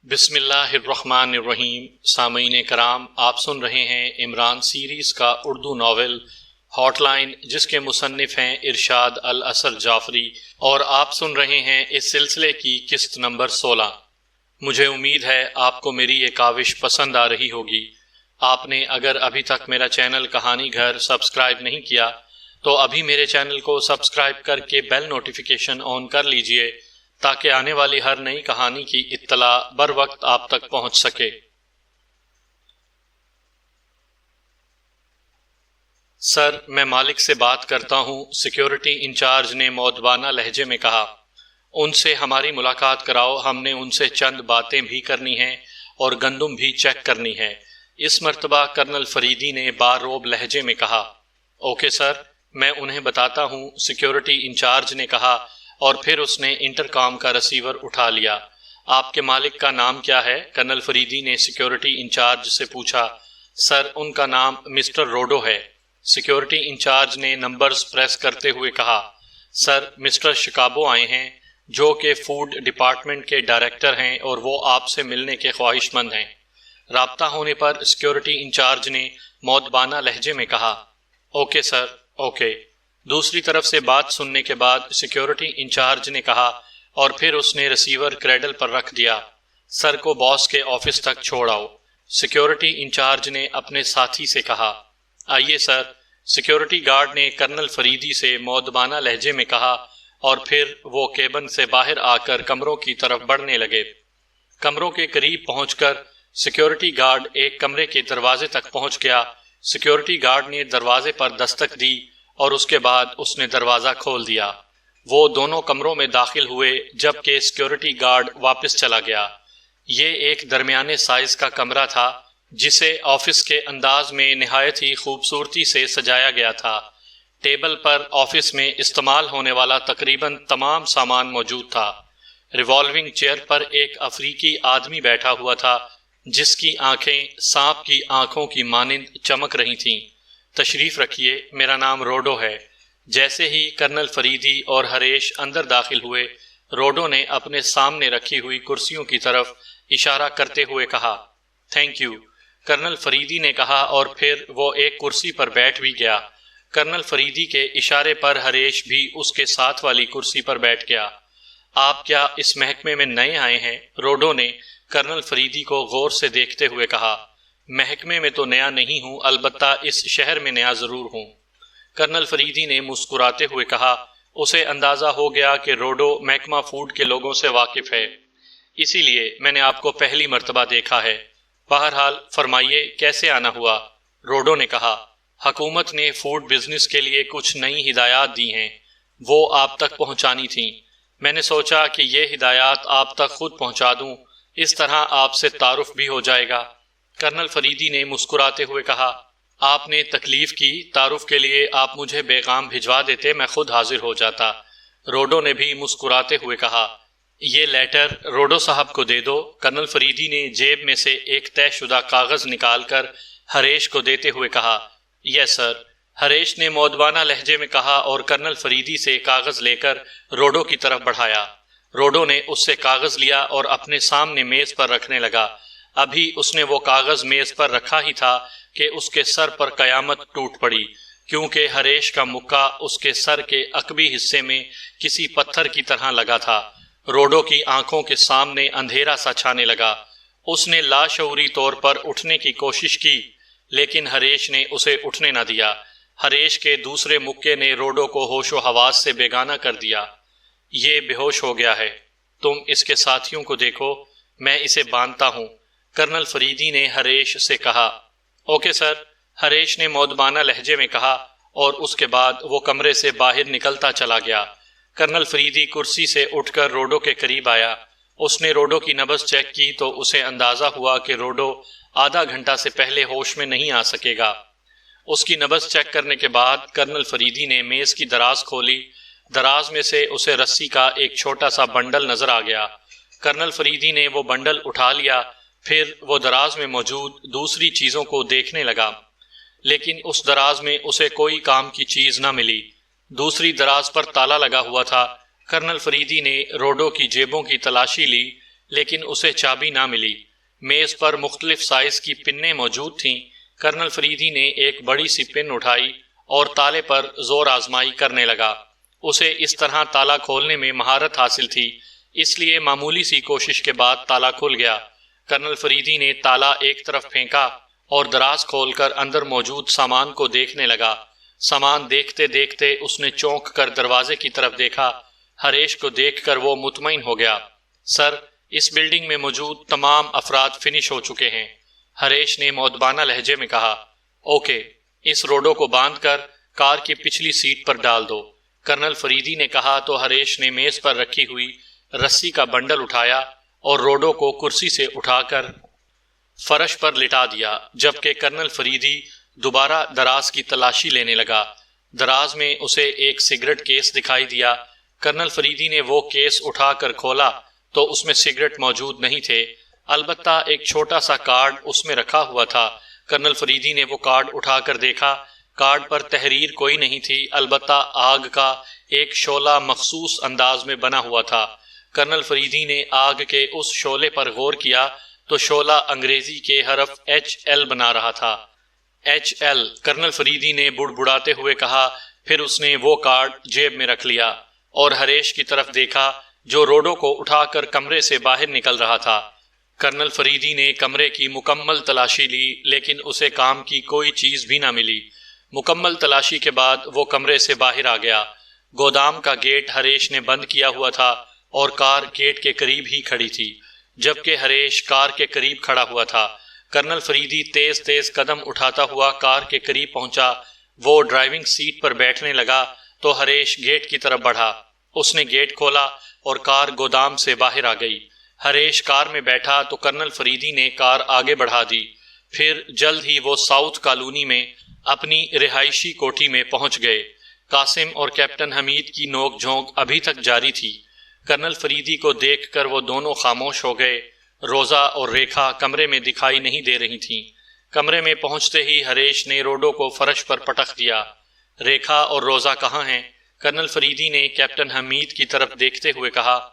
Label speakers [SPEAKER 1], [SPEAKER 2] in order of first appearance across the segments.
[SPEAKER 1] بسم اللہ الرحمن الرحیم۔ سامعین کرام، آپ سن رہے ہیں عمران سیریز کا اردو ناول ہاٹ لائن، جس کے مصنف ہیں ارشاد الاثر جعفری، اور آپ سن رہے ہیں اس سلسلے کی قسط نمبر 16۔ مجھے امید ہے آپ کو میری یہ کاوش پسند آ رہی ہوگی۔ آپ نے اگر ابھی تک میرا چینل کہانی گھر سبسکرائب نہیں کیا تو ابھی میرے چینل کو سبسکرائب کر کے بیل نوٹیفیکیشن آن کر لیجئے، تاکہ آنے والی ہر نئی کہانی کی اطلاع بر وقت آپ تک پہنچ سکے۔ سر، میں مالک سے بات کرتا ہوں، سیکیورٹی انچارج نے مؤدبانہ لہجے میں کہا۔ ان سے ہماری ملاقات کراؤ، ہم نے ان سے چند باتیں بھی کرنی ہیں اور گندم بھی چیک کرنی ہے۔ اس مرتبہ کرنل فریدی نے باروب لہجے میں کہا۔ اوکے سر، میں انہیں بتاتا ہوں، سیکیورٹی انچارج نے کہا، اور پھر اس نے انٹرکام کا ریسیور اٹھا لیا۔ آپ کے مالک کا نام کیا ہے؟ کرنل فریدی نے سیکیورٹی انچارج سے پوچھا۔ سر، ان کا نام مسٹر روڈو ہے، سیکیورٹی انچارج نے نمبرز پریس کرتے ہوئے کہا۔ سر، مسٹر شکابو آئے ہیں، جو کہ فوڈ ڈپارٹمنٹ کے ڈائریکٹر ہیں، اور وہ آپ سے ملنے کے خواہش مند ہیں۔ رابطہ ہونے پر سیکیورٹی انچارج نے مؤدبانہ لہجے میں کہا۔ Okay sir, okay. دوسری طرف سے بات سننے کے بعد سیکیورٹی انچارج نے کہا، اور پھر اس نے ریسیور کریڈل پر رکھ دیا۔ سر کو باس کے آفس تک چھوڑ آؤ، سیکیورٹی انچارج نے اپنے ساتھی سے کہا۔ آئیے سر، سیکیورٹی گارڈ نے کرنل فریدی سے مؤدبانہ لہجے میں کہا، اور پھر وہ کیبن سے باہر آ کر کمروں کی طرف بڑھنے لگے۔ کمروں کے قریب پہنچ کر سیکیورٹی گارڈ ایک کمرے کے دروازے تک پہنچ گیا۔ سیکیورٹی گارڈ نے دروازے پر دستک دی، اور اس کے بعد اس نے دروازہ کھول دیا۔ وہ دونوں کمروں میں داخل ہوئے، جبکہ سیکیورٹی گارڈ واپس چلا گیا۔ یہ ایک درمیانے سائز کا کمرہ تھا، جسے آفس کے انداز میں نہایت ہی خوبصورتی سے سجایا گیا تھا۔ ٹیبل پر آفس میں استعمال ہونے والا تقریباً تمام سامان موجود تھا۔ ریوالونگ چیئر پر ایک افریقی آدمی بیٹھا ہوا تھا، جس کی آنکھیں سانپ کی آنکھوں کی مانند چمک رہی تھیں۔ تشریف رکھیے، میرا نام روڈو ہے۔ جیسے ہی کرنل فریدی اور ہریش اندر داخل ہوئے، روڈو نے اپنے سامنے رکھی ہوئی کرسیوں کی طرف اشارہ کرتے ہوئے کہا۔ تھینک یو، کرنل فریدی نے کہا، اور پھر وہ ایک کرسی پر بیٹھ بھی گیا۔ کرنل فریدی کے اشارے پر ہریش بھی اس کے ساتھ والی کرسی پر بیٹھ گیا۔ آپ کیا اس محکمے میں نئے آئے ہیں؟ روڈو نے کرنل فریدی کو غور سے دیکھتے ہوئے کہا۔ محکمے میں تو نیا نہیں ہوں، البتہ اس شہر میں نیا ضرور ہوں، کرنل فریدی نے مسکراتے ہوئے کہا۔ اسے اندازہ ہو گیا کہ روڈو محکمہ فوڈ کے لوگوں سے واقف ہے، اسی لیے میں نے آپ کو پہلی مرتبہ دیکھا ہے۔ بہرحال فرمائیے، کیسے آنا ہوا؟ روڈو نے کہا۔ حکومت نے فوڈ بزنس کے لیے کچھ نئی ہدایات دی ہیں، وہ آپ تک پہنچانی تھیں۔ میں نے سوچا کہ یہ ہدایات آپ تک خود پہنچا دوں، اس طرح آپ سے تعارف بھی ہو جائے گا۔ کرنل فریدی نے مسکراتے ہوئے کہا۔ آپ نے تکلیف کی، تعارف کے لیے آپ مجھے پیغام بھجوا دیتے، میں خود حاضر ہو جاتا۔ روڈو نے بھی مسکراتے ہوئے کہا۔ یہ لیٹر روڈو صاحب کو دے دو۔ کرنل فریدی نے جیب میں سے ایک طے شدہ کاغذ نکال کر ہریش کو دیتے ہوئے کہا۔ یس سر، ہریش نے مؤدبانہ لہجے میں کہا، اور کرنل فریدی سے کاغذ لے کر روڈو کی طرف بڑھایا۔ روڈو نے اس سے کاغذ لیا اور اپنے سامنے میز پر رکھنے لگا۔ ابھی اس نے وہ کاغذ میز پر رکھا ہی تھا کہ اس کے سر پر قیامت ٹوٹ پڑی، کیونکہ ہریش کا مکہ اس کے سر کے عقبی حصے میں کسی پتھر کی طرح لگا تھا۔ روڈو کی آنکھوں کے سامنے اندھیرا سا چھانے لگا۔ اس نے لاشعوری طور پر اٹھنے کی کوشش کی، لیکن ہریش نے اسے اٹھنے نہ دیا۔ ہریش کے دوسرے مکے نے روڈو کو ہوش و حواس سے بیگانہ کر دیا۔ یہ بے ہوش ہو گیا ہے، تم اس کے ساتھیوں کو دیکھو، میں اسے باندھتا ہوں، کرنل فریدی نے ہریش سے کہا۔ اوکے سر، ہریش نے مؤدبانہ لہجے میں کہا، اور اس کے بعد وہ کمرے سے باہر نکلتا چلا گیا۔ کرنل فریدی کرسی سے اٹھ کر روڈو کے قریب آیا۔ اس نے روڈو کی نبض چیک کی تو اسے اندازہ ہوا کہ روڈو آدھا گھنٹہ سے پہلے ہوش میں نہیں آ سکے گا۔ اس کی نبض چیک کرنے کے بعد کرنل فریدی نے میز کی دراز کھولی۔ دراز میں سے اسے رسی کا ایک چھوٹا سا بنڈل نظر آ گیا۔ کرنل فریدی نے وہ بنڈل اٹھا لیا، پھر وہ دراز میں موجود دوسری چیزوں کو دیکھنے لگا، لیکن اس دراز میں اسے کوئی کام کی چیز نہ ملی۔ دوسری دراز پر تالا لگا ہوا تھا۔ کرنل فریدی نے روڈو کی جیبوں کی تلاشی لی، لیکن اسے چابی نہ ملی۔ میز پر مختلف سائز کی پنیں موجود تھیں۔ کرنل فریدی نے ایک بڑی سی پن اٹھائی اور تالے پر زور آزمائی کرنے لگا۔ اسے اس طرح تالا کھولنے میں مہارت حاصل تھی، اس لیے معمولی سی کوشش کے بعد تالا کھل گیا۔ کرنل فریدی نے تالا ایک طرف پھینکا اور دراز کھول کر اندر موجود سامان کو دیکھنے لگا۔ سامان دیکھتے دیکھتے اس نے چونک کر دروازے کی طرف دیکھا۔ ہریش کو دیکھ کر وہ مطمئن ہو گیا۔ سر، اس بلڈنگ میں موجود تمام افراد فنش ہو چکے ہیں، ہریش نے مؤدبانہ لہجے میں کہا۔ اوکے، اس روڈو کو باندھ کر کار کی پچھلی سیٹ پر ڈال دو، کرنل فریدی نے کہا تو ہریش نے میز پر رکھی ہوئی رسی کا بنڈل اٹھایا اور روڈو کو کرسی سے اٹھا کر فرش پر لٹا دیا، جبکہ کرنل فریدی دوبارہ دراز کی تلاشی لینے لگا۔ دراز میں اسے ایک سگریٹ کیس دکھائی دیا۔ کرنل فریدی نے وہ کیس اٹھا کر کھولا تو اس میں سگریٹ موجود نہیں تھے، البتہ ایک چھوٹا سا کارڈ اس میں رکھا ہوا تھا۔ کرنل فریدی نے وہ کارڈ اٹھا کر دیکھا۔ کارڈ پر تحریر کوئی نہیں تھی، البتہ آگ کا ایک شعلہ مخصوص انداز میں بنا ہوا تھا۔ کرنل فریدی نے آگ کے اس شعلے پر غور کیا تو شعلہ انگریزی کے حرف HL بنا رہا تھا۔ HL، کرنل فریدی نے بڑبڑاتے ہوئے کہا، پھر اس نے وہ کارڈ جیب میں رکھ لیا اور ہریش کی طرف دیکھا جو روڈو کو اٹھا کر کمرے سے باہر نکل رہا تھا۔ کرنل فریدی نے کمرے کی مکمل تلاشی لی، لیکن اسے کام کی کوئی چیز بھی نہ ملی۔ مکمل تلاشی کے بعد وہ کمرے سے باہر آ گیا۔ گودام کا گیٹ ہریش نے بند کیا ہوا تھا اور کار گیٹ کے قریب ہی کھڑی تھی، جبکہ ہریش کار کے قریب کھڑا ہوا تھا۔ کرنل فریدی تیز تیز قدم اٹھاتا ہوا کار کے قریب پہنچا۔ وہ ڈرائیونگ سیٹ پر بیٹھنے لگا تو ہریش گیٹ کی طرف بڑھا۔ اس نے گیٹ کھولا اور کار گودام سے باہر آ گئی۔ ہریش کار میں بیٹھا تو کرنل فریدی نے کار آگے بڑھا دی۔ پھر جلد ہی وہ ساؤتھ کالونی میں اپنی رہائشی کوٹھی میں پہنچ گئے۔ قاسم اور کیپٹن حمید کی نوک جھونک ابھی تک جاری تھی۔ کرنل فریدی کو دیکھ کر وہ دونوں خاموش ہو گئے۔ روزہ اور ریکھا کمرے میں دکھائی نہیں دے رہی تھیں۔ کمرے میں پہنچتے ہی ہریش نے روڈو کو فرش پر پٹخ دیا۔ ریکھا اور روزہ کہاں ہیں؟ کرنل فریدی نے کیپٹن حمید کی طرف دیکھتے ہوئے کہا۔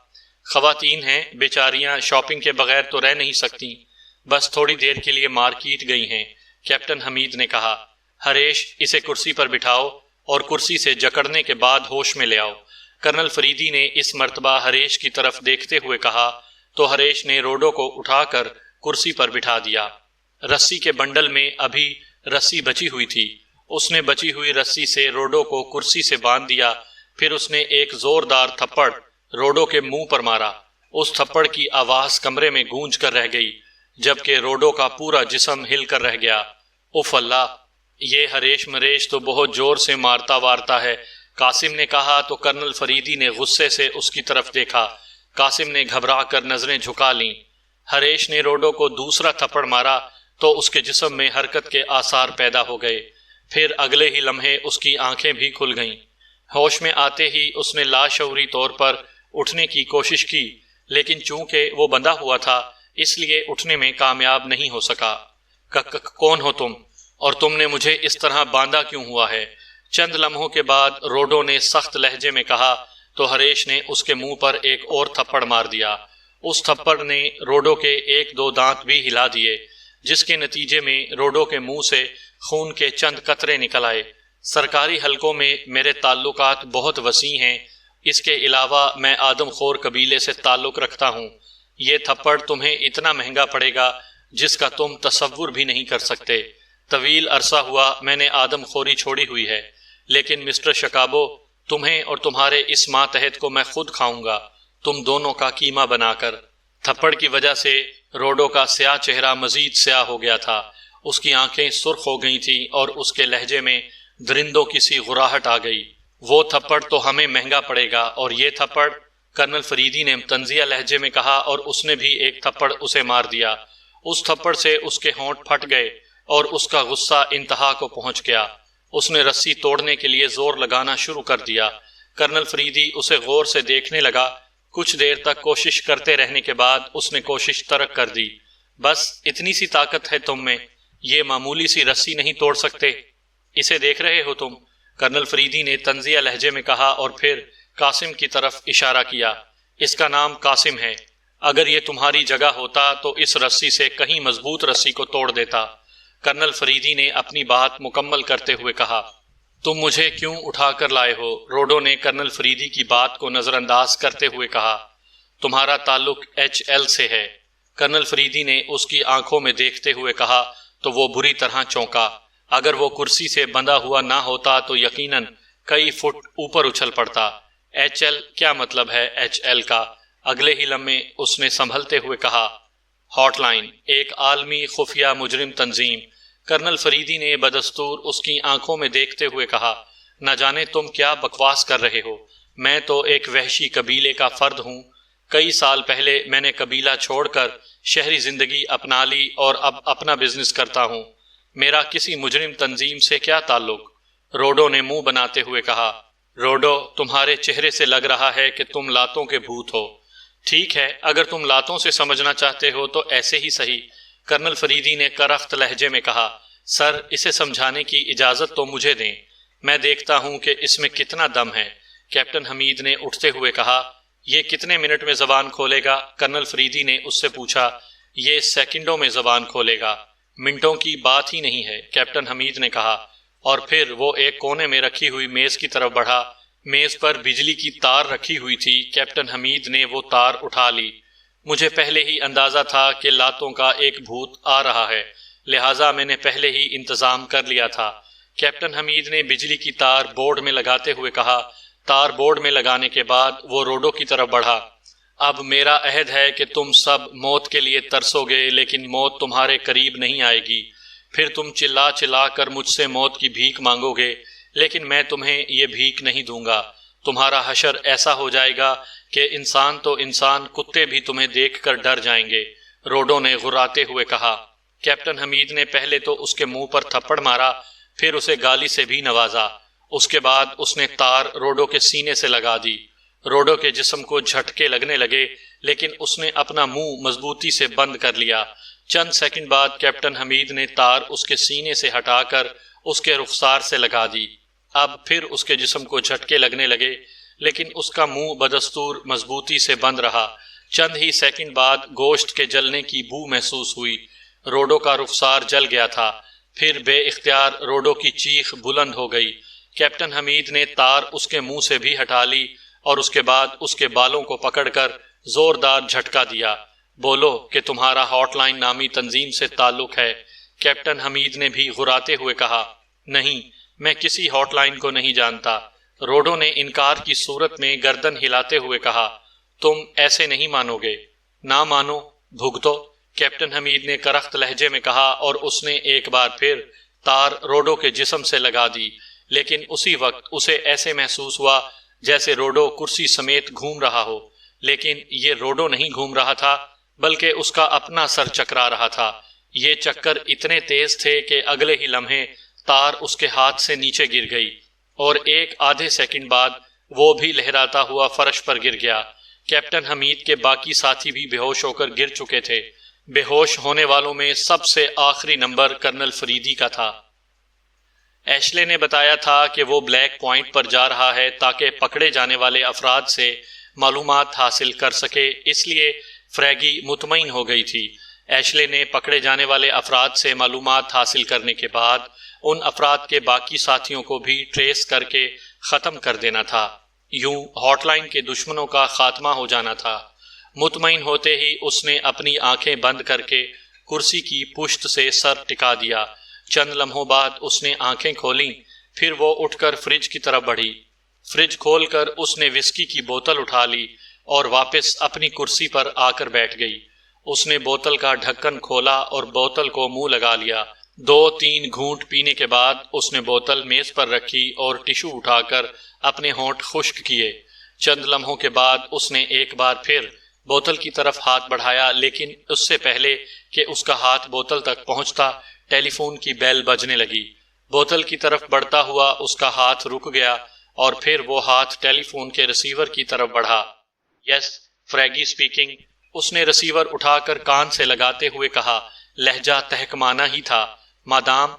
[SPEAKER 1] خواتین ہیں، بیچاریاں شاپنگ کے بغیر تو رہ نہیں سکتی، بس تھوڑی دیر کے لیے مارکیٹ گئی ہیں، کیپٹن حمید نے کہا۔ ہریش، اسے کرسی پر بٹھاؤ اور کرسی سے جکڑنے کے بعد ہوش میں لے آؤ، کرنل فریدی نے اس مرتبہ ہریش کی طرف دیکھتے ہوئے کہا تو ہریش نے روڈو کو اٹھا کر کرسی پر بٹھا دیا۔ رسی کے بنڈل میں ابھی رسی بچی ہوئی تھی۔ اس نے بچی ہوئی رسی سے روڈو کو کرسی سے باندھ دیا، پھر اس نے ایک زوردار تھپڑ روڈو کے منہ پر مارا۔ اس تھپڑ کی آواز کمرے میں گونج کر رہ گئی، جبکہ روڈو کا پورا جسم ہل کر رہ گیا۔ اف اللہ، یہ ہریش مریش تو بہت زور سے مارتا وارتا ہے، قاسم نے کہا تو کرنل فریدی نے غصے سے اس کی طرف دیکھا۔ قاسم نے گھبرا کر نظریں جھکا لیں۔ ہریش نے روڈو کو دوسرا تھپڑ مارا تو اس کے جسم میں حرکت کے آثار پیدا ہو گئے۔ پھر اگلے ہی لمحے اس کی آنکھیں بھی کھل گئیں۔ ہوش میں آتے ہی اس نے لاشعوری طور پر اٹھنے کی کوشش کی، لیکن چونکہ وہ بندھا ہوا تھا اس لیے اٹھنے میں کامیاب نہیں ہو سکا۔ کون ہو تم؟ اور تم نے مجھے اس طرح باندھا کیوں ہوا ہے؟ چند لمحوں کے بعد روڈو نے سخت لہجے میں کہا تو ہریش نے اس کے منہ پر ایک اور تھپڑ مار دیا۔ اس تھپڑ نے روڈو کے ایک دو دانت بھی ہلا دیے، جس کے نتیجے میں روڈو کے منہ سے خون کے چند قطرے نکل آئے۔ سرکاری حلقوں میں میرے تعلقات بہت وسیع ہیں، اس کے علاوہ میں آدم خور قبیلے سے تعلق رکھتا ہوں۔ یہ تھپڑ تمہیں اتنا مہنگا پڑے گا جس کا تم تصور بھی نہیں کر سکتے۔ طویل عرصہ ہوا میں نے آدم خوری چھوڑی ہوئی ہے، لیکن مسٹر شکابو، تمہیں اور تمہارے اس ماتحت کو میں خود کھاؤں گا، تم دونوں کا قیمہ بنا کر۔ تھپڑ کی وجہ سے روڈو کا سیاہ چہرہ مزید سیاہ ہو گیا تھا، اس کی آنکھیں سرخ ہو گئی تھیں اور اس کے لہجے میں درندوں کی سی غراہٹ آ گئی۔ وہ تھپڑ تو ہمیں مہنگا پڑے گا، اور یہ تھپڑ، کرنل فریدی نے طنزیہ لہجے میں کہا اور اس نے بھی ایک تھپڑ اسے مار دیا۔ اس تھپڑ سے اس کے ہونٹ پھٹ گئے اور اس کا غصہ انتہا کو پہنچ گیا۔ اس نے رسی توڑنے کے لیے زور لگانا شروع کر دیا۔ کرنل فریدی اسے غور سے دیکھنے لگا۔ کچھ دیر تک کوشش کرتے رہنے کے بعد اس نے کوشش ترک کر دی۔ بس اتنی سی طاقت ہے تم میں، یہ معمولی سی رسی نہیں توڑ سکتے؟ اسے دیکھ رہے ہو تم؟ کرنل فریدی نے طنزیہ لہجے میں کہا اور پھر قاسم کی طرف اشارہ کیا۔ اس کا نام قاسم ہے۔ اگر یہ تمہاری جگہ ہوتا تو اس رسی سے کہیں مضبوط رسی کو توڑ دیتا۔ کرنل فریدی نے اپنی بات مکمل کرتے ہوئے کہا۔ تم مجھے کیوں اٹھا کر لائے ہو؟ روڈو نے کرنل فریدی کی بات کو نظر انداز کرتے ہوئے کہا۔ تمہارا تعلق HL سے ہے۔ کرنل فریدی نے اس کی آنکھوں میں دیکھتے ہوئے کہا تو وہ بری طرح چونکا۔ اگر وہ کرسی سے بندھا ہوا نہ ہوتا تو یقیناً کئی فٹ اوپر اچھل پڑتا۔ HL کیا مطلب ہے HL کا؟ اگلے ہی لمحے اس نے سنبھلتے ہوئے کہا، ہاٹ لائن، ایک عالمی خفیہ مجرم تنظیم۔ کرنل فریدی نے بدستور اس کی آنکھوں میں دیکھتے ہوئے کہا، نہ جانے تم کیا بکواس کر رہے ہو، میں تو ایک وحشی قبیلے کا فرد ہوں۔ کئی سال پہلے میں نے قبیلہ چھوڑ کر شہری زندگی اپنا لی اور اب اپنا بزنس کرتا ہوں۔ میرا کسی مجرم تنظیم سے کیا تعلق؟ روڈو نے منہ بناتے ہوئے کہا۔ روڈو، تمہارے چہرے سے لگ رہا ہے کہ تم لاتوں کے بھوت ہو۔ ٹھیک ہے، اگر تم لاتوں سے سمجھنا چاہتے ہو تو ایسے ہی صحیح، کرنل فریدی نے کرخت لہجے میں کہا۔ سر، اسے سمجھانے کی اجازت تو مجھے دیں، میں دیکھتا ہوں کہ اس میں کتنا دم ہے، کیپٹن حمید نے اٹھتے ہوئے کہا۔ یہ کتنے منٹ میں زبان کھولے گا؟ کرنل فریدی نے اس سے پوچھا۔ یہ سیکنڈوں میں زبان کھولے گا، منٹوں کی بات ہی نہیں ہے، کیپٹن حمید نے کہا، اور پھر وہ ایک کونے میں رکھی ہوئی میز کی طرف بڑھا۔ میز پر بجلی کی تار رکھی ہوئی تھی، کیپٹن حمید نے وہ تار اٹھا لی۔ مجھے پہلے ہی اندازہ تھا کہ لاتوں کا ایک بھوت آ رہا ہے، لہٰذا میں نے پہلے ہی انتظام کر لیا تھا، کیپٹن حمید نے بجلی کی تار بورڈ میں لگاتے ہوئے کہا۔ تار بورڈ میں لگانے کے بعد وہ روڈو کی طرف بڑھا۔ اب میرا عہد ہے کہ تم سب موت کے لیے ترسو گے، لیکن موت تمہارے قریب نہیں آئے گی۔ پھر تم چلا چلا کر مجھ سے موت کی بھیک مانگو گے، لیکن میں تمہیں یہ بھیک نہیں دوں گا۔ تمہارا حشر ایسا ہو جائے گا کہ انسان تو انسان، کتے بھی تمہیں دیکھ کر ڈر جائیں گے، روڈو نے غراتے ہوئے کہا۔ کیپٹن حمید نے پہلے تو اس کے منہ پر تھپڑ مارا، پھر اسے گالی سے بھی نوازا۔ اس کے بعد اس نے تار روڈو کے سینے سے لگا دی۔ روڈو کے جسم کو جھٹکے لگنے لگے، لیکن اس نے اپنا منہ مضبوطی سے بند کر لیا۔ چند سیکنڈ بعد کیپٹن حمید نے تار اس کے سینے سے ہٹا کر اس کے رخسار سے لگا دی۔ اب پھر اس کے جسم کو جھٹکے لگنے لگے، لیکن اس کا منہ بدستور مضبوطی سے بند رہا۔ چند ہی سیکنڈ بعد گوشت کے جلنے کی بو محسوس ہوئی۔ روڈو کا رخسار جل گیا تھا۔ پھر بے اختیار روڈو کی چیخ بلند ہو گئی۔ کیپٹن حمید نے تار اس کے منہ سے بھی ہٹا لی اور اس کے بعد اس کے بالوں کو پکڑ کر زوردار جھٹکا دیا۔ بولو کہ تمہارا ہاٹ لائن نامی تنظیم سے تعلق ہے، کیپٹن حمید نے بھی غراتے ہوئے کہا۔ نہیں، میں کسی ہاٹ لائن کو نہیں جانتا، روڈو نے انکار کی صورت میں گردن ہلاتے ہوئے کہا۔ تم ایسے نہیں مانو گے۔ نہ مانو، بھگتو، کیپٹن حمید نے کرخت لہجے میں کہا، اور اس نے ایک بار پھر تار روڈو کے جسم سے لگا دی، لیکن اسی وقت اسے ایسے محسوس ہوا جیسے روڈو کرسی سمیت گھوم رہا ہو، لیکن یہ روڈو نہیں گھوم رہا تھا بلکہ اس کا اپنا سر چکرا رہا تھا۔ یہ چکر اتنے تیز تھے کہ اگلے ہی لمحے تار اس کے ہاتھ سے نیچے گر گئی، اور ایک آدھے سیکنڈ بعد وہ بھی لہراتا ہوا فرش پر گر گیا۔ کیپٹن حمید کے باقی ساتھی بھی بے ہوش ہو کر گر چکے تھے۔ بے ہوش ہونے والوں میں سب سے آخری نمبر کرنل فریدی کا تھا۔ ایشلے نے بتایا تھا کہ وہ بلیک پوائنٹ پر جا رہا ہے تاکہ پکڑے جانے والے افراد سے معلومات حاصل کر سکے، اس لیے فریگی مطمئن ہو گئی تھی۔ ایشلے نے پکڑے جانے والے افراد سے معلومات حاصل کرنے کے بعد ان افراد کے باقی ساتھیوں کو بھی ٹریس کر کے ختم کر دینا تھا۔ یوں ہاٹ لائن کے دشمنوں کا خاتمہ ہو جانا تھا۔ مطمئن ہوتے ہی اس نے اپنی آنکھیں بند کر کے کرسی کی پشت سے سر ٹکا دیا۔ چند لمحوں بعد اس نے آنکھیں کھولیں، پھر وہ اٹھ کر فریج کی طرف بڑھی۔ فریج کھول کر اس نے وسکی کی بوتل اٹھا لی اور واپس اپنی کرسی پر آ کر بیٹھ گئی۔ اس نے بوتل کا ڈھکن کھولا اور بوتل کو منہ لگا لیا۔ 2-3 گھونٹ پینے کے بعد اس نے بوتل میز پر رکھی اور ٹشو اٹھا کر اپنے ہونٹ خشک کیے۔ چند لمحوں کے بعد اس نے ایک بار پھر بوتل کی طرف ہاتھ بڑھایا، لیکن اس سے پہلے کہ اس کا ہاتھ بوتل تک پہنچتا ٹیلی فون کی بیل بجنے لگی۔ بوتل کی طرف بڑھتا ہوا اس کا ہاتھ رک گیا اور پھر وہ ہاتھ ٹیلی فون کے ریسیور کی طرف بڑھا۔ یس، فریگی اسپیکنگ، اس نے ریسیور اٹھا کر کان سے لگاتے ہوئے کہا۔ لہجہ تحکمانہ ہی تھا۔ مادام،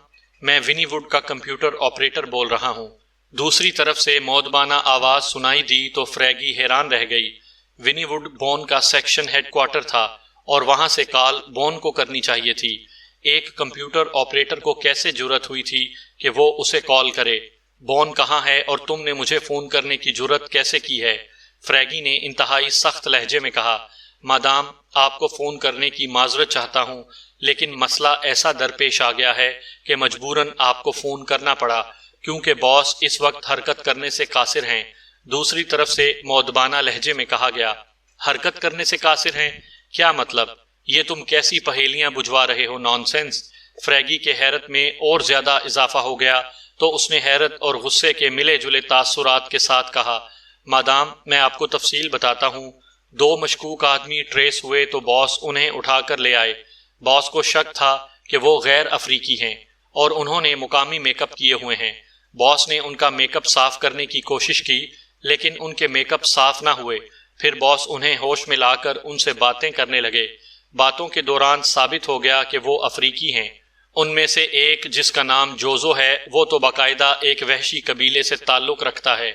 [SPEAKER 1] میں ونی ووڈ کا کمپیوٹر آپریٹر بول رہا ہوں۔ دوسری طرف سے مودبانہ آواز سنائی دی تو فریگی حیران رہ گئی۔ ونی ووڈ بون کا سیکشن ہیڈ کوارٹر تھا اور وہاں سے کال بون کو کرنی چاہیے تھی۔ ایک کمپیوٹر آپریٹر کو کیسے جرأت ہوئی تھی کہ وہ اسے کال کرے؟ بون کہاں ہے اور تم نے مجھے فون کرنے کی جرأت کیسے کی ہے؟ فریگی نے انتہائی سخت لہجے میں کہا۔ مادام، آپ کو فون کرنے کی معذرت چاہتا ہوں، لیکن مسئلہ ایسا درپیش آ گیا ہے کہ مجبوراً آپ کو فون کرنا پڑا کیونکہ باس اس وقت حرکت کرنے سے قاصر ہیں۔ دوسری طرف سے مؤدبانہ لہجے میں کہا گیا۔ حرکت کرنے سے قاصر ہیں؟ کیا مطلب؟ یہ تم کیسی پہیلیاں بجھوا رہے ہو؟ نان سینس۔ فریگی کے حیرت میں اور زیادہ اضافہ ہو گیا تو اس نے حیرت اور غصے کے ملے جلے تاثرات کے ساتھ کہا، مادام، میں آپ کو تفصیل بتاتا ہوں۔ 2 مشکوک آدمی ٹریس ہوئے تو باس انہیں اٹھا کر لے آئے۔ باس کو شک تھا کہ وہ غیر افریقی ہیں اور انہوں نے مقامی میک اپ کیے ہوئے ہیں۔ باس نے ان کا میک اپ صاف کرنے کی کوشش کی لیکن ان کے میک اپ صاف نہ ہوئے۔ پھر باس انہیں ہوش میں لا کر ان سے باتیں کرنے لگے۔ باتوں کے دوران ثابت ہو گیا کہ وہ افریقی ہیں۔ ان میں سے ایک، جس کا نام جوزو ہے، وہ تو باقاعدہ ایک وحشی قبیلے سے تعلق رکھتا ہے۔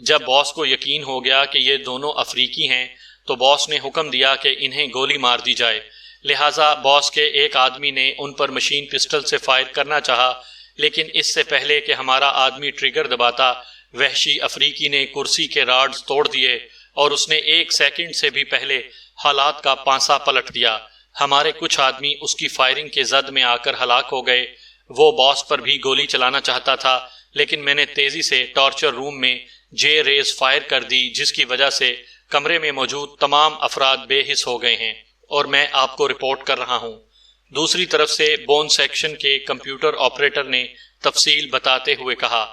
[SPEAKER 1] جب باس کو یقین ہو گیا کہ یہ دونوں افریقی ہیں تو باس نے حکم دیا کہ انہیں گولی مار دی جائے۔ لہٰذا باس کے ایک آدمی نے ان پر مشین پسٹل سے فائر کرنا چاہا، لیکن اس سے پہلے کہ ہمارا آدمی ٹریگر دباتا، وحشی افریقی نے کرسی کے راڈز توڑ دیے اور اس نے 1 سیکنڈ سے بھی پہلے حالات کا پانسا پلٹ دیا۔ ہمارے کچھ آدمی اس کی فائرنگ کے زد میں آ کر ہلاک ہو گئے۔ وہ باس پر بھی گولی چلانا چاہتا تھا لیکن میں نے تیزی سے ٹارچر روم میں جے ریز فائر کر دی، جس کی وجہ سے کمرے میں موجود تمام افراد بے حس ہو گئے ہیں اور میں آپ کو رپورٹ کر رہا ہوں۔ دوسری طرف سے بون سیکشن کے کمپیوٹر آپریٹر نے تفصیل بتاتے ہوئے کہا،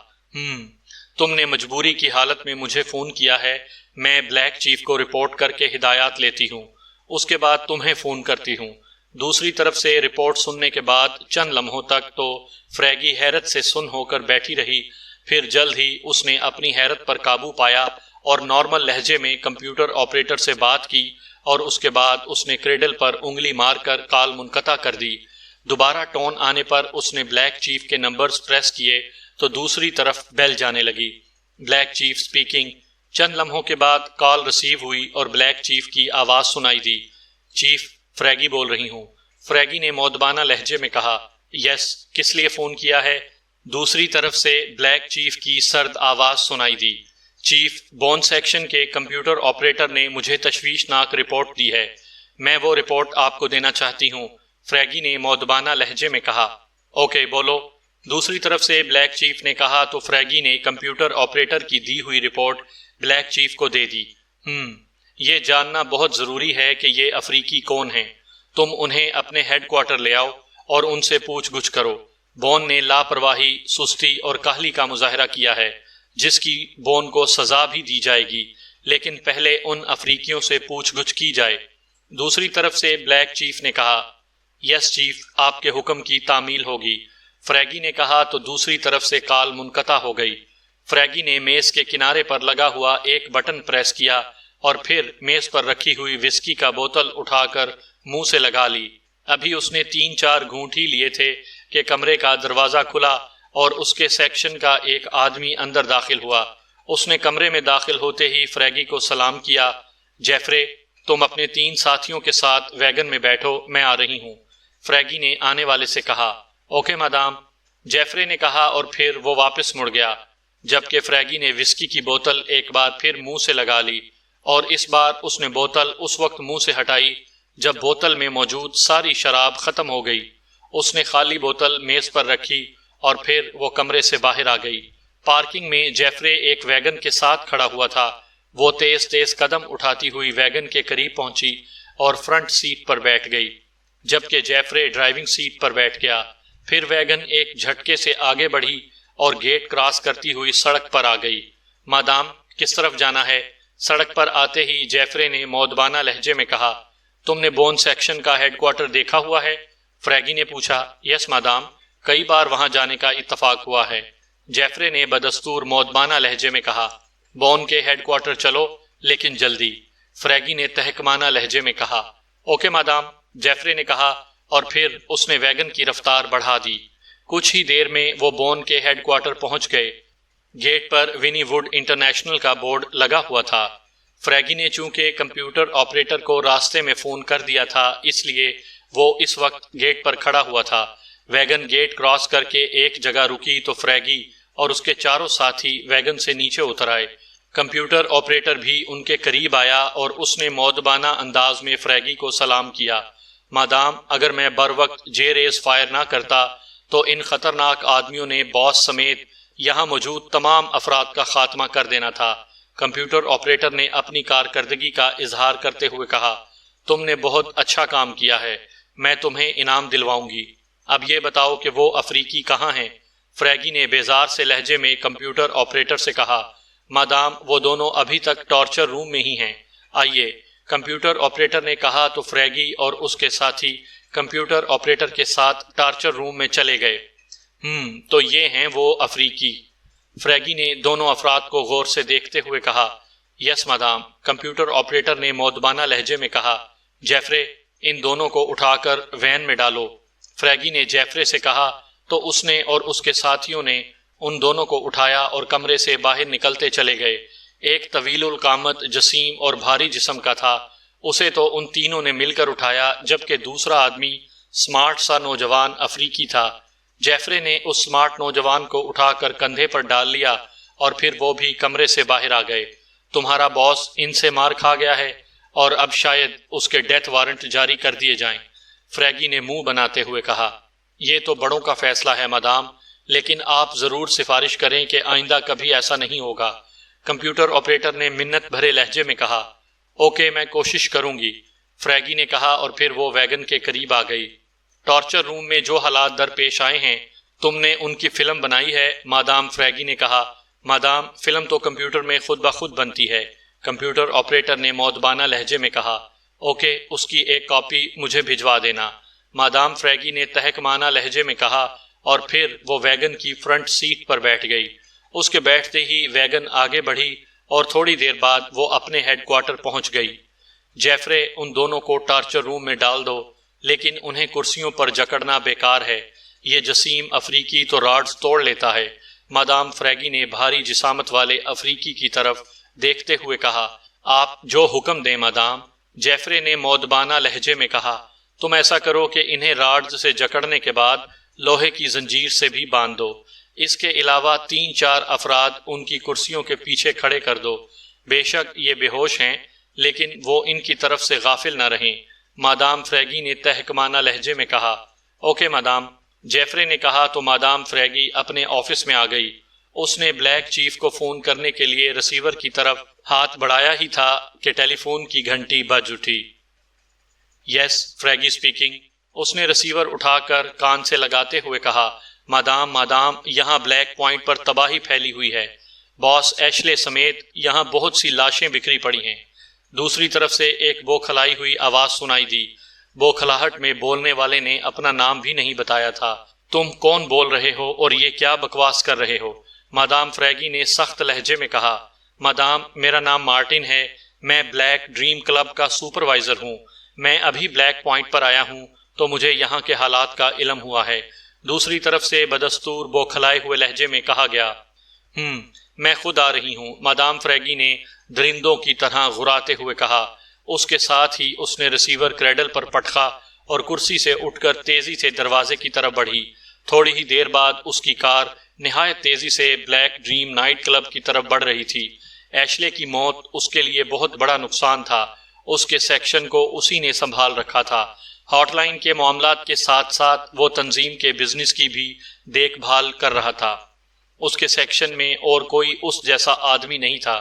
[SPEAKER 1] تم نے مجبوری کی حالت میں مجھے فون کیا ہے۔ میں بلیک چیف کو رپورٹ کر کے ہدایات لیتی ہوں، اس کے بعد تمہیں فون کرتی ہوں۔ دوسری طرف سے رپورٹ سننے کے بعد چند لمحوں تک تو فریگی حیرت سے سن ہو کر بیٹھی رہی، پھر جلد ہی اس نے اپنی حیرت پر قابو پایا اور نارمل لہجے میں کمپیوٹر آپریٹر سے بات کی اور اس کے بعد اس نے کریڈل پر انگلی مار کر کال منقطع کر دی۔ دوبارہ ٹون آنے پر اس نے بلیک چیف کے نمبرز پریس کیے تو دوسری طرف بیل جانے لگی۔ Black chief speaking. چند لمحوں کے بعد کال ریسیو ہوئی اور بلیک چیف کی آواز سنائی دی۔ چیف، فریگی بول رہی ہوں۔ فریگی نے مؤدبانہ لہجے میں کہا، یس، کس لیے فون کیا ہے؟ دوسری طرف سے بلیک چیف کی سرد آواز سنائی دی، چیف، بون سیکشن کے کمپیوٹر آپریٹر نے مجھے تشویشناک رپورٹ دی ہے۔ میں وہ رپورٹ آپ کو دینا چاہتی ہوں، فریگی نے مؤدبانہ لہجے میں کہا۔ اوکے، بولو۔ دوسری طرف سے بلیک چیف نے کہا تو فریگی نے کمپیوٹر آپریٹر کی دی ہوئی رپورٹ بلیک چیف کو دے دی۔ یہ جاننا بہت ضروری ہے کہ یہ افریقی کون ہیں۔ تم انہیں اپنے ہیڈ کوارٹر لے آؤ اور ان سے پوچھ گچھ کرو۔ بون نے لاپرواہی، سستی اور کاہلی کا مظاہرہ کیا ہے، جس کی بون کو سزا بھی دی جائے گی، لیکن پہلے ان افریقیوں سے پوچھ گچھ کی جائے۔ دوسری طرف سے بلیک چیف نے کہا، یس چیف، آپ کے حکم کی تعمیل ہوگی۔ فریگی نے کہا تو دوسری طرف سے کال منقطع ہو گئی۔ فریگی نے میز کے کنارے پر لگا ہوا ایک بٹن پریس کیا اور پھر میز پر رکھی ہوئی وسکی کا بوتل اٹھا کر منہ سے لگا لی۔ ابھی اس نے 3-4 گھونٹ ہی لیے تھے کہ کمرے کا دروازہ کھلا اور اس کے سیکشن کا ایک آدمی اندر داخل ہوا۔ اس نے کمرے میں داخل ہوتے ہی فریگی کو سلام کیا۔ جیفرے، تم اپنے 3 ساتھیوں کے ساتھ ویگن میں بیٹھو، میں آ رہی ہوں، فریگی نے آنے والے سے کہا۔ اوکے مادام، جیفرے نے کہا اور پھر وہ واپس مڑ گیا، جبکہ فریگی نے وسکی کی بوتل ایک بار پھر منہ سے لگا لی اور اس بار اس نے بوتل اس وقت منہ سے ہٹائی جب بوتل میں موجود ساری شراب ختم ہو گئی۔ اس نے خالی بوتل میز پر رکھی اور پھر وہ کمرے سے باہر آ گئی۔ پارکنگ میں جیفرے ایک ویگن کے ساتھ کھڑا ہوا تھا۔ وہ تیز تیز قدم اٹھاتی ہوئی ویگن کے قریب پہنچی اور فرنٹ سیٹ پر بیٹھ گئی، جبکہ جیفرے ڈرائیونگ سیٹ پر بیٹھ گیا۔ پھر ویگن ایک جھٹکے سے آگے بڑھی اور گیٹ کراس کرتی ہوئی سڑک پر آ گئی۔ مادام، کس طرف جانا ہے؟ سڑک پر آتے ہی جیفرے نے مؤدبانہ لہجے میں کہا، تم نے بون سیکشن کا ہیڈ کوارٹر دیکھا ہوا ہے؟ فریگی نے پوچھا۔ یس مادام، کئی بار وہاں جانے کا اتفاق ہوا ہے، جیفرے نے بدستور مؤدبانہ لہجے میں کہا۔ بون کے ہیڈ کوارٹر چلو، لیکن جلدی، فریگی نے تہکمانہ لہجے میں کہا۔ اوکے مادام، جیفرے نے کہا اور پھر اس نے ویگن کی رفتار بڑھا دی۔ کچھ ہی دیر میں وہ بون کے ہیڈ کوارٹر پہنچ گئے۔ گیٹ پر ونی ووڈ انٹرنیشنل کا بورڈ لگا ہوا تھا۔ فریگی نے چونکہ کمپیوٹر آپریٹر کو راستے میں فون کر دیا تھا، اس لیے وہ اس وقت گیٹ پر کھڑا ہوا تھا۔ ویگن گیٹ کراس کر کے ایک جگہ رکی تو فریگی اور اس کے چاروں ساتھی ویگن سے نیچے اتر آئے۔ کمپیوٹر آپریٹر بھی ان کے قریب آیا اور اس نے مؤدبانہ انداز میں فریگی کو سلام کیا۔ مادام، اگر میں بر وقت جے ریز فائر نہ کرتا تو ان خطرناک آدمیوں نے باس سمیت یہاں موجود تمام افراد کا خاتمہ کر دینا تھا۔ کمپیوٹر آپریٹر نے اپنی کارکردگی کا اظہار کرتے ہوئے کہا، تم نے بہت اچھا کام کیا ہے، میں تمہیں انعام دلواؤں گی۔ اب یہ بتاؤ کہ وہ افریقی کہاں ہیں؟ فریگی نے بیزار سے لہجے میں کمپیوٹر آپریٹر سے کہا، مادام، وہ دونوں ابھی تک ٹارچر روم میں ہی ہیں، آئیے۔ کمپیوٹر آپریٹر نے کہا تو فریگی اور اس کے ساتھی کمپیوٹر آپریٹر کے ساتھ ٹارچر روم میں چلے گئے۔ تو یہ ہیں وہ افریقی؟ فریگی نے دونوں افراد کو غور سے دیکھتے ہوئے کہا، یس مادام۔ کمپیوٹر آپریٹر نے مؤدبانہ لہجے میں کہا، جیفرے، ان دونوں کو اٹھا کر وین میں ڈالو۔ فریگی نے جیفرے سے کہا تو اس نے اور اس کے ساتھیوں نے ان دونوں کو اٹھایا اور کمرے سے باہر نکلتے چلے گئے۔ ایک طویل القامت، جسیم اور بھاری جسم کا تھا، اسے تو ان تینوں نے مل کر اٹھایا، جبکہ دوسرا آدمی سمارٹ سا نوجوان افریقی تھا۔ جیفرے نے اس سمارٹ نوجوان کو اٹھا کر کندھے پر ڈال لیا اور پھر وہ بھی کمرے سے باہر آ گئے۔ تمہارا باس ان سے مار کھا گیا ہے اور اب شاید اس کے ڈیتھ وارنٹ جاری کر دیے جائیں۔ فریگی نے منہ بناتے ہوئے کہا، یہ تو بڑوں کا فیصلہ ہے مادام، لیکن آپ ضرور سفارش کریں کہ آئندہ کبھی ایسا نہیں ہوگا۔ کمپیوٹر آپریٹر نے منت بھرے لہجے میں کہا، اوکے، میں کوشش کروں گی، فریگی نے کہا اور پھر وہ ویگن کے قریب آ گئی۔ ٹارچر روم میں جو حالات درپیش آئے ہیں تم نے ان کی فلم بنائی ہے مادام، فریگی نے کہا۔ مادام، فلم تو کمپیوٹر میں خود بخود بنتی ہے، کمپیوٹر آپریٹر نے مؤدبانہ لہجے میں کہا۔ اوکے، اس کی ایک کاپی مجھے بھجوا دینا، مادام، فریگی نے تہکمانہ لہجے میں کہا اور پھر وہ ویگن کی فرنٹ سیٹ پر بیٹھ گئی۔ اس کے بیٹھتے ہی ویگن آگے بڑھی اور تھوڑی دیر بعد وہ اپنے ہیڈ کوارٹر پہنچ گئی۔ جیفرے، ان دونوں کو ٹارچر روم میں ڈال دو، لیکن انہیں کرسیوں پر جکڑنا بیکار ہے، یہ جسیم افریقی تو راڈز توڑ لیتا ہے۔ مادام، فریگی نے بھاری جسامت والے افریقی کی طرف دیکھتے ہوئے کہا، آپ جو حکم دیں مادام۔ جیفرے نے مؤدبانہ لہجے میں کہا، تم ایسا کرو کہ انہیں راڈز سے جکڑنے کے بعد لوہے کی زنجیر سے بھی باندھ دو، اس کے علاوہ 3-4 افراد ان کی کرسیوں کے پیچھے کھڑے کر دو۔ بے شک یہ بے ہوش ہیں، لیکن وہ ان کی طرف سے غافل نہ رہیں، مادام، فریگی نے تہکمانہ لہجے میں کہا۔ اوکے مادام، جیفرے نے کہا تو مادام فریگی اپنے آفس میں آ گئی۔ اس نے بلیک چیف کو فون کرنے کے لیے ریسیور کی طرف ہاتھ بڑھایا ہی تھا کہ ٹیلی فون کی گھنٹی بج اٹھی۔ یس، فریگی اسپیکنگ۔ اس نے ریسیور اٹھا کر کان سے لگاتے ہوئے کہا، مادام، یہاں بلیک پوائنٹ پر تباہی پھیلی ہوئی ہے، باس ایشلے سمیت یہاں بہت سی لاشیں بکھری پڑی ہیں۔ دوسری طرف سے ایک بوکھلائی ہوئی آواز سنائی دی۔ بوکھلاہٹ میں بولنے والے نے اپنا نام بھی نہیں بتایا تھا۔ تم کون بول رہے ہو اور یہ کیا بکواس کر رہے ہو؟ مادام، فریگی نے سخت لہجے میں کہا۔ مادام، میرا نام مارٹن ہے، میں بلیک ڈریم کلب کا سپروائزر ہوں، میں ابھی بلیک پوائنٹ پر آیا ہوں تو مجھے یہاں کے حالات کا علم ہوا ہے۔ دوسری طرف سے بدستور بوکھلائے ہوئے لہجے میں کہا گیا۔ میں خود آ رہی ہوں، مادام، فریگی نے درندوں کی طرح غراتے ہوئے کہا۔ اس کے ساتھ ہی اس نے ریسیور کریڈل پر پٹخا اور کرسی سے اٹھ کر تیزی سے دروازے کی طرف بڑھی۔ تھوڑی ہی دیر بعد اس کی کار نہایت تیزی سے بلیک ڈریم نائٹ کلب کی طرف بڑھ رہی تھی۔ ایشلے کی موت اس کے لیے بہت بڑا نقصان تھا، اس کے سیکشن کو اسی نے سنبھال رکھا تھا۔ ہاٹ لائن کے معاملات کے ساتھ ساتھ وہ تنظیم کے بزنس کی بھی دیکھ بھال کر رہا تھا۔ اس کے سیکشن میں اور کوئی اس جیسا آدمی نہیں تھا۔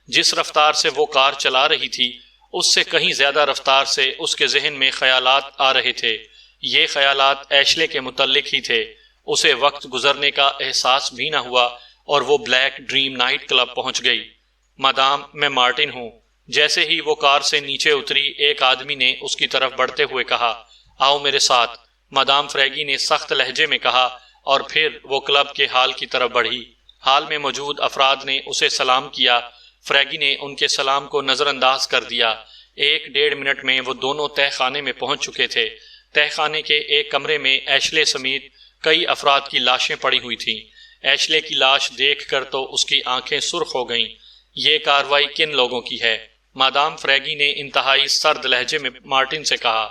[SPEAKER 1] جس رفتار سے وہ کار چلا رہی تھی اس سے کہیں زیادہ رفتار سے اس کے ذہن میں خیالات آ رہے تھے۔ یہ خیالات ایشلے کے متعلق ہی تھے۔ اسے وقت گزرنے کا احساس بھی نہ ہوا اور وہ بلیک ڈریم نائٹ کلب پہنچ گئی۔ مادام، میں مارٹن ہوں۔ جیسے ہی وہ کار سے نیچے اتری، ایک آدمی نے اس کی طرف بڑھتے ہوئے کہا، آؤ میرے ساتھ، مادام، فریگی نے سخت لہجے میں کہا اور پھر وہ کلب کے ہال کی طرف بڑھی۔ ہال میں موجود افراد نے اسے سلام کیا۔ فریگی نے ان کے سلام کو نظر انداز کر دیا۔ 1-1.5 منٹ میں وہ دونوں تہہ خانے میں پہنچ چکے تھے۔ تہہ خانے کے ایک کمرے میں ایشلے سمیت کئی افراد کی لاشیں پڑی ہوئی تھیں۔ ایشلے کی لاش دیکھ کر تو اس کی آنکھیں سرخ ہو گئیں۔ یہ کارروائی کن لوگوں کی ہے؟ مادام فریگی نے انتہائی سرد لہجے میں مارٹن سے کہا۔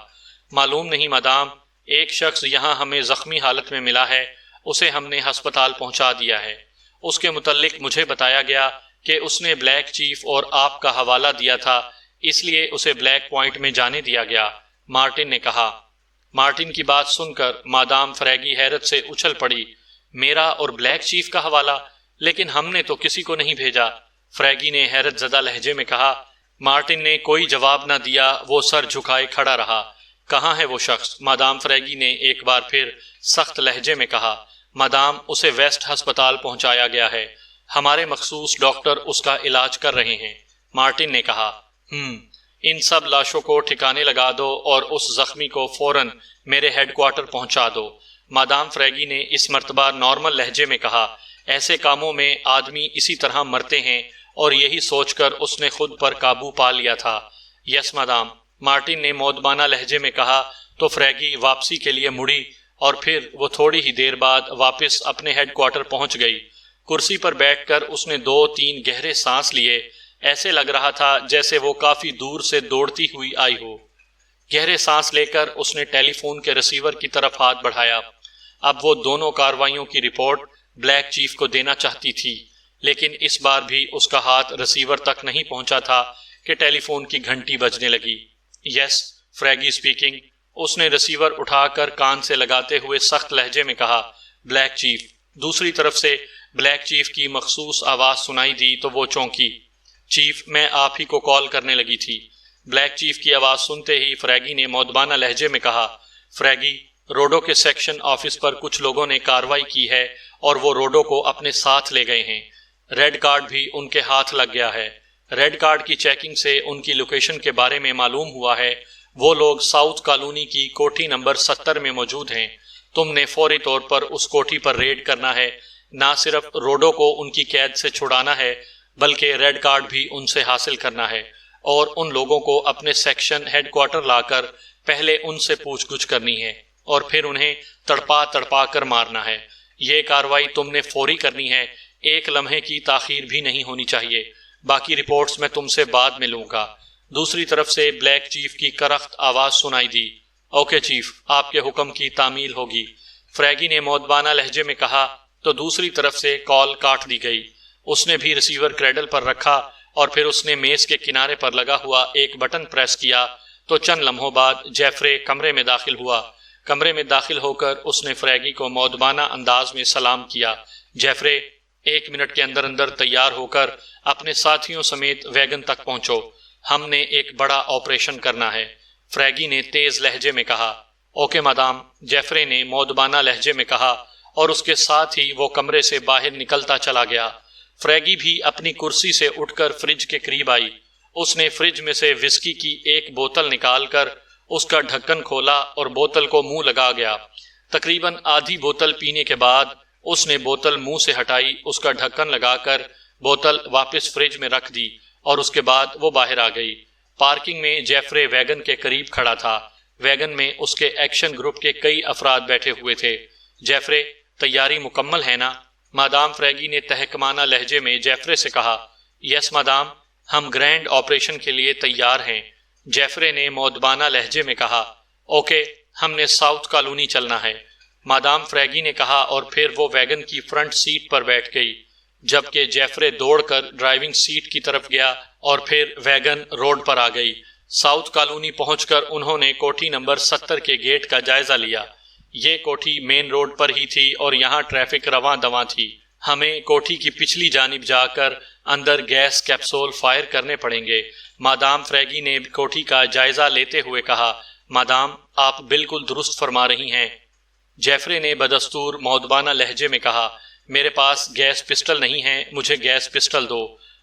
[SPEAKER 1] معلوم نہیں مادام، ایک شخص یہاں ہمیں زخمی حالت میں ملا ہے، اسے ہم نے ہسپتال پہنچا دیا ہے۔ اس کے متعلق مجھے بتایا گیا کہ اس نے بلیک چیف اور آپ کا حوالہ دیا تھا، اس لیے اسے بلیک پوائنٹ میں جانے دیا گیا، مارٹن نے کہا۔ مارٹن کی بات سن کر مادام فریگی حیرت سے اچھل پڑی۔ میرا اور بلیک چیف کا حوالہ؟ لیکن ہم نے تو کسی کو نہیں بھیجا، فریگی نے حیرت زدہ لہجے میں کہا۔ مارٹن نے کوئی جواب نہ دیا، وہ سر جھکائے کھڑا رہا۔ کہاں ہے وہ شخص؟ مادام فریگی نے ایک بار پھر سخت لہجے میں کہا۔ مادام، اسے ویسٹ ہسپتال پہنچایا گیا ہے، ہمارے مخصوص ڈاکٹر اس کا علاج کر رہے ہیں، مارٹن نے کہا۔ ان سب لاشوں کو ٹھکانے لگا دو اور اس زخمی کو فوراً میرے ہیڈ کوارٹر پہنچا دو، مادام فریگی نے اس مرتبہ نارمل لہجے میں کہا۔ ایسے کاموں میں آدمی اسی طرح مرتے ہیں، اور یہی سوچ کر اس نے خود پر قابو پا لیا تھا۔ یس مادام، مارٹن نے مودبانہ لہجے میں کہا تو فریگی واپسی کے لیے مڑی، اور پھر وہ تھوڑی ہی دیر بعد واپس اپنے ہیڈ کوارٹر پہنچ گئی۔ کرسی پر بیٹھ کر اس نے 2-3 گہرے سانس لیے، ایسے لگ رہا تھا جیسے وہ کافی دور سے دوڑتی ہوئی آئی ہو۔ گہرے سانس لے کر اس نے ٹیلی فون کے ریسیور کی طرف ہاتھ بڑھایا۔ اب وہ دونوں کارروائیوں کی رپورٹ بلیک چیف کو دینا چاہتی تھی، لیکن اس بار بھی اس کا ہاتھ ریسیور تک نہیں پہنچا تھا کہ ٹیلی فون کی گھنٹی بجنے لگی۔ یس، فریگی اسپیکنگ، اس نے ریسیور اٹھا کر کان سے لگاتے ہوئے سخت لہجے میں کہا۔ Black chief. دوسری طرف سے بلیک چیف کی مخصوص آواز سنائی دی تو وہ چونکی۔ چیف، میں آپ ہی کو کال کرنے لگی تھی۔ بلیک چیف کی آواز سنتے ہی فریگی نے مودبانہ لہجے میں کہا۔ فریگی، روڈو کے سیکشن آفس پر کچھ لوگوں نے کارروائی کی ہے اور وہ روڈو کو اپنے ساتھ لے گئے ہیں۔ ریڈ کارڈ بھی ان کے ہاتھ لگ گیا ہے۔ ریڈ کارڈ کی چیکنگ سے ان کی لوکیشن کے بارے میں معلوم ہوا ہے، وہ لوگ ساؤتھ کالونی کی کوٹھی نمبر 70 میں موجود ہیں۔ تم نے فوری طور پر اس کوٹھی پر ریڈ کرنا ہے، نہ صرف روڈو کو ان کی قید سے چھڑانا ہے بلکہ ریڈ کارڈ بھی ان سے حاصل کرنا ہے، اور ان لوگوں کو اپنے سیکشن ہیڈ کوارٹر لا کر پہلے ان سے پوچھ گچھ کرنی ہے اور پھر انہیں تڑپا کر مارنا ہے۔ یہ کارروائی تم نے فوری کرنی ہے، ایک لمحے کی تاخیر بھی نہیں ہونی چاہیے۔ باقی رپورٹس میں تم سے بعد میں لوں گا۔ دوسری طرف سے بلیک چیف کی کرخت آواز سنائی دی۔ اوکے چیف، آپ کے حکم کی تعمیل ہوگی، فریگی نے مودبانہ لہجے میں کہا تو دوسری طرف سے کال کاٹ دی گئی۔ اس نے بھی ریسیور کریڈل پر رکھا اور پھر اس نے میز کے کنارے پر لگا ہوا ایک بٹن پریس کیا تو چند لمحوں بعد جیفرے کمرے میں داخل ہوا۔ کمرے میں داخل ہو کر اس نے فریگی کو مودبانہ انداز میں سلام کیا۔ جیفرے، 1 منٹ کے اندر اندر تیار ہو کر اپنے ساتھیوں سمیت ویگن تک پہنچو، ہم نے ایک بڑا آپریشن کرنا ہے، فریگی نے تیز لہجے میں کہا۔ اوکے مادام، جیفرے نے مودبانہ لہجے میں کہا، اور اس کے ساتھ ہی وہ کمرے سے باہر نکلتا چلا گیا۔ فریگی بھی اپنی کرسی سے اٹھ کر فریج کے قریب آئی۔ اس نے فریج میں سے وسکی کی ایک بوتل نکال کر اس کا ڈھکن کھولا اور بوتل کو منہ لگا گیا۔ تقریباً آدھی بوتل پینے کے بعد اس نے بوتل منہ سے ہٹائی، اس کا ڈھکن لگا کر بوتل واپس فریج میں رکھ دی اور اس کے بعد وہ باہر آ گئی۔ پارکنگ میں جیفرے ویگن کے قریب کھڑا تھا۔ ویگن میں اس کے ایکشن گروپ کے کئی افراد بیٹھے ہوئے تھے۔ جیفرے، تیاری مکمل ہے نا؟ مادام فریگی نے تحکمانہ لہجے میں جیفرے سے کہا۔ یس مادام، ہم گرینڈ آپریشن کے لیے تیار ہیں، جیفرے نے مودبانہ لہجے میں کہا۔ اوکے، ہم نے ساؤتھ کالونی چلنا ہے، مادام فریگی نے کہا، اور پھر وہ ویگن کی فرنٹ سیٹ پر بیٹھ گئی، جبکہ جیفرے دوڑ کر ڈرائیونگ سیٹ کی طرف گیا اور پھر ویگن روڈ پر آ گئی۔ ساؤتھ کالونی پہنچ کر انہوں نے کوٹھی نمبر 70 کے گیٹ کا جائزہ لیا۔ یہ کوٹھی مین روڈ پر ہی تھی اور یہاں ٹریفک رواں دواں تھی۔ ہمیں کوٹھی کی پچھلی جانب جا کر اندر گیس کیپسول فائر کرنے پڑیں گے، مادام فریگی نے کوٹھی کا جائزہ لیتے ہوئے کہا۔ مادام، آپ بالکل درست فرما رہی ہیں، جیفرے نے بدستور مودبانہ لہجے میں کہا۔ میرے پاس گیس پسٹل نہیں ہے، مجھے گیس پسٹل دو،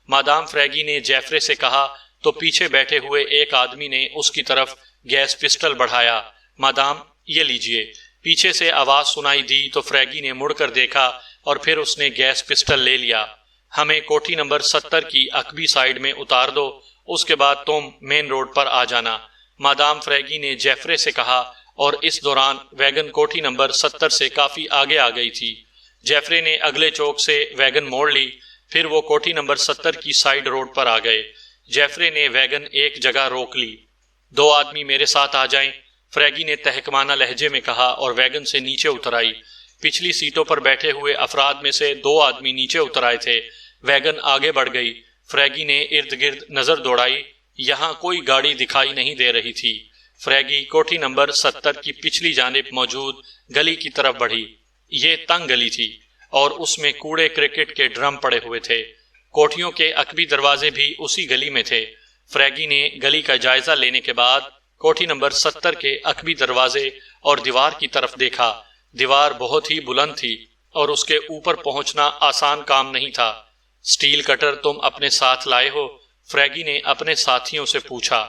[SPEAKER 1] مادام فریگی نے جیفرے سے کہا تو پیچھے بیٹھے ہوئے ایک آدمی نے اس کی طرف گیس پسٹل بڑھایا۔ مادام، یہ لیجئے۔ پیچھے سے آواز سنائی دی تو فریگی نے مڑ کر دیکھا اور پھر اس نے گیس پسٹل لے لیا۔ ہمیں کوٹھی نمبر 70 کی عقبی سائیڈ میں اتار دو، اس کے بعد تم مین روڈ پر آ جانا، مادام فریگی نے جیفرے سے کہا، اور اس دوران ویگن کوٹھی نمبر 70 سے کافی آگے آ گئی تھی۔ جیفرے نے اگلے چوک سے ویگن موڑ لی، پھر وہ کوٹھی نمبر 70 کی سائیڈ روڈ پر آ گئے۔ جیفرے نے ویگن ایک جگہ روک لی۔ 2 آدمی میرے ساتھ آ جائیں، فریگی نے تہکمانہ لہجے میں کہا اور ویگن سے نیچے اتر آئی۔ پچھلی سیٹوں پر بیٹھے ہوئے افراد میں سے 2 آدمی نیچے اتر آئے تھے۔ ویگن آگے بڑھ گئی۔ فریگی نے ارد گرد نظر دوڑائی، یہاں کوئی گاڑی دکھائی نہیں دے رہی تھی۔ فریگی کوٹھی نمبر 70 کی پچھلی جانب موجود گلی کی طرف بڑھی۔ یہ تنگ گلی تھی اور اس میں کوڑے کرکٹ کے ڈرم پڑے ہوئے تھے۔ کوٹھیوں کے عقبی دروازے بھی اسی گلی میں تھے۔ فریگی نے گلی کا جائزہ لینے کے بعد کوٹھی نمبر 70 کے عقبی دروازے اور دیوار کی طرف دیکھا۔ دیوار بہت ہی بلند تھی اور اس کے اوپر پہنچنا آسان کام نہیں تھا۔ سٹیل کٹر تم اپنے ساتھ لائے ہو؟ فریگی نے اپنے ساتھیوں سے پوچھا۔